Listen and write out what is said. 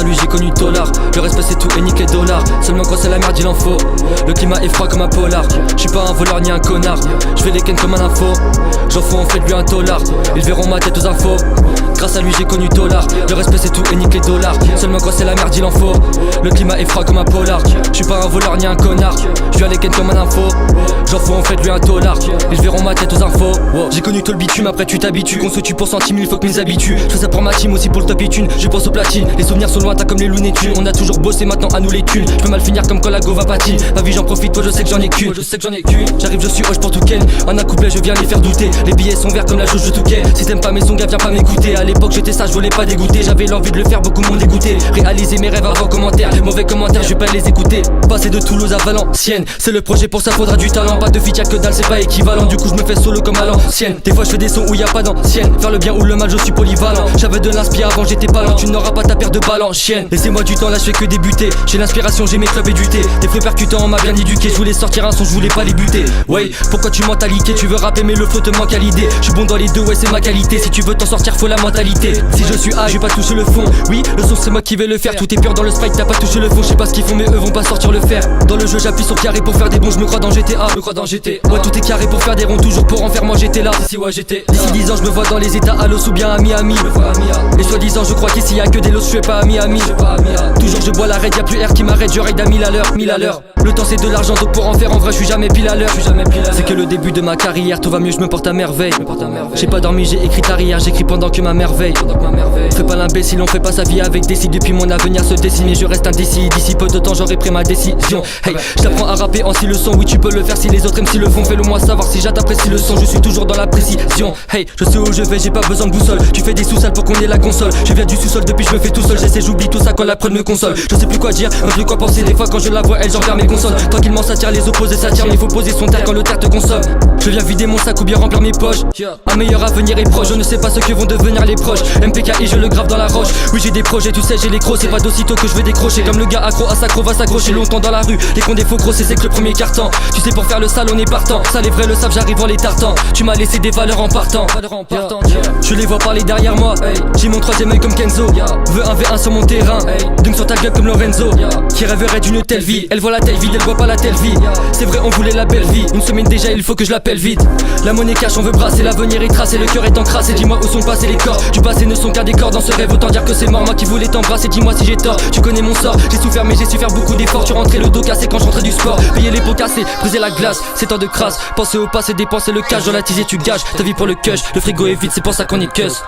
lui j'ai connu Tolar. Le respect c'est tout et nique les dollars. Seulement quand c'est la merde il en faut. Le climat est froid comme un polar. J'suis pas un voleur ni un connard. J'fais les ken comme un info. J'en fous en fait lui un dollar. Ils verront ma tête aux infos. Grâce à lui j'ai connu Tolar. Le respect c'est tout et nique les dollars. Seulement quand c'est la merde il en faut. Le climat est froid comme un polar. J'suis pas un voleur ni un connard. J'viens les ken comme un info. J'en fous en fait lui un dollar. Ils verront ma tête aux infos. J'ai connu tout le bitume, après tu t'habitues. Qu'on se tue pour centime, il faut que mes habitudes. Je fais ça pour ma team aussi pour le top et thune. Je pense au platine, les souvenirs sont lointains comme les Looney Tunes. On a toujours bossé, maintenant à nous les thunes. Je peux mal finir comme quand la go va pâtir. Ma vie j'en profite, toi je sais que j'en ai qu'une. J'arrive, je suis hoche pour tout ken. En un couplet je viens les faire douter. Les billets sont verts comme la jauge de Touquet. Si t'aimes pas mes sons, gars viens pas m'écouter. À l'époque j'étais sage, je voulais pas dégoûter. J'avais l'envie de le faire, beaucoup m'ont dégoûté. Réaliser mes rêves avant commentaire. Mauvais commentaires, je vais pas les écouter. Passer de Toulouse à Valenciennes, c'est le projet, pour ça faudra du talent. Pas de feat, y'a que dalle, c'est pas équivalent. Du coup je me fais solo comme à l'ancienne. Des fois je fais des sons où y a pas d'ancienne. Faire le bien ou le mal, je suis polyvalent. J'avais de l'inspi avant, j'étais pas lent. Tu n'auras pas ta paire de balles en chienne. Laissez-moi du temps, là je fais que débuter. J'ai l'inspiration, j'ai mes clubs et du thé. Des flots percutants, on m'a bien éduqué. Je voulais sortir un son, je voulais pas les buter. Ouais, pourquoi tu mentalités? Tu veux rapper mais le flow te manque à l'idée. Je suis bon dans les deux, ouais c'est ma qualité. Si tu veux t'en sortir, faut la mentalité. Si je suis high, je vais pas toucher le fond. Oui, le son c'est moi qui vais le faire. Tout est pur dans le sprite, t'as pas touché le fond. Je sais pas ce qu'ils font mais eux vont pas sortir le fer. Dans le jeu j'appuie sur carré pour faire des bons. Je me crois dans GTA. Ouais, tout est carré pour faire des ronds. Toujours pour en faire, moi j'étais là. D'ici 10 ans je me vois dans les états à Los ou bien à Miami. Et soi-disant je crois qu'ici y'a que des los, je suis pas à Miami. Toujours je bois la raid, y'a plus air qui m'arrête, je ride à 1000 à l'heure. Le temps c'est de l'argent, donc pour en faire en vrai je suis jamais pile à l'heure. C'est que le début de ma carrière, tout va mieux, je me porte à merveille. J'ai pas dormi, j'ai écrit arrière, j'écris pendant que ma merveille. Fais pas l'imbécile, on fait pas sa vie avec des si. Depuis mon avenir se dessine, mais je reste indécis. D'ici peu de temps j'aurai pris ma décision. Hey, je t'apprends à rapper en si le son, oui tu peux le faire si les autres MC le font. Fais-le moi savoir si j'apprécie le son, je suis toujours dans la précision. Hey, je sais où je vais, j'ai pas besoin de boussole. Tu fais des sous-sales pour qu'on ait la console. Je viens du sous-sol depuis je me fais tout seul. J'essaie, j'oublie tout ça quand la preuve me console. Je sais plus quoi dire, même plus quoi penser. Des fois quand je la vois, elle genre vers mes consonnes. Tranquillement ça tire, les opposés s'attirent. Mais il faut poser son terre quand le terre te consomme. Je viens vider mon sac ou bien remplir mes poches. Un meilleur avenir est proche, je ne sais pas ce que vont devenir les proches. MPKI je le grave dans la roche. Oui j'ai des projets, tu sais j'ai les crocs. C'est pas d'aussitôt que je veux décrocher. Comme le gars accro à s'accro va s'accrocher longtemps dans la rue. Les cons des faux gros c'est que le premier carton. Tu sais pour faire le sale on est partant. Ça les vrais le savent, j'arrive en les tartant. Tu m'as laissé des valeurs en partant. Je les vois parler derrière moi. J'ai mon troisième œil comme Kenzo. Veux un V1 sur mon terrain. Dunk sur ta gueule comme Lorenzo. Qui rêverait d'une telle vie. Elle voit la telle vie, elle voit pas la telle vie. C'est vrai on voulait la belle vie. Une semaine déjà il faut que je l'appelle vite. La monnaie cash on veut brasser, l'avenir est tracé. Le cœur est encrassé, dis-moi où sont passés les corps. Du passé ne sont qu'un décor dans ce rêve. Autant dire que c'est mort, moi qui voulais t'embrasser. Dis-moi si j'ai tort, tu connais mon sort. J'ai souffert mais j'ai su faire beaucoup d'efforts. Tu rentrais le dos cassé quand je rentrais du sport. Payer les pots cassés, briser la glace. C'est temps de crasse, penser au passé, dépenser le cash. Dans la tisée tu gages, ta vie pour le cush. Le frigo est vide, c'est pour ça qu'on est cuss.